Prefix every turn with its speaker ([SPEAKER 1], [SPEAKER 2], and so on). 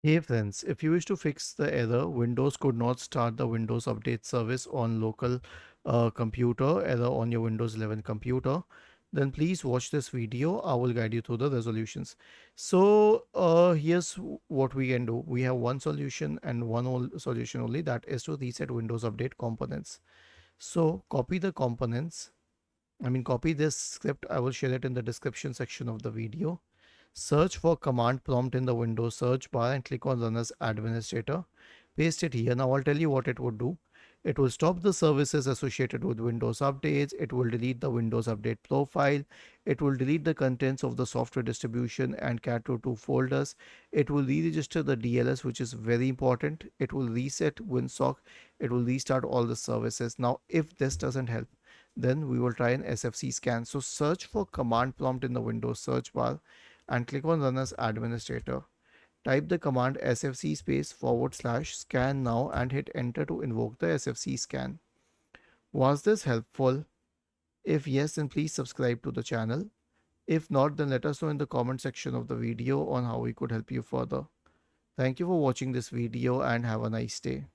[SPEAKER 1] Hey friends, if you wish to fix the error, Windows could not start the Windows Update service on local computer, error on your Windows 11 computer, then please watch this video. I will guide you through the resolutions. So here's what we can do. We have one solution and solution only, that is to reset Windows Update components. So copy the components. Copy this script. I will share it in the description section of the video. Search for command prompt in the Windows search bar and click on Run as Administrator. Paste it here. Now I'll tell you what it would do. It will stop the services associated with Windows updates. It will delete the Windows Update profile. It will delete the contents of the software distribution and cat2 folders. It will re-register the DLS, which is very important. It will reset WinSock. It will restart all the services. Now, if this doesn't help, then we will try an SFC scan. So search for command prompt in the Windows search bar and click on Run as Administrator. Type the command sfc /scan now and hit enter to invoke the sfc scan. Was this helpful? If yes, then please subscribe to the channel. If not, then let us know in the comment section of the video on how we could help you further. Thank you for watching this video and have a nice day.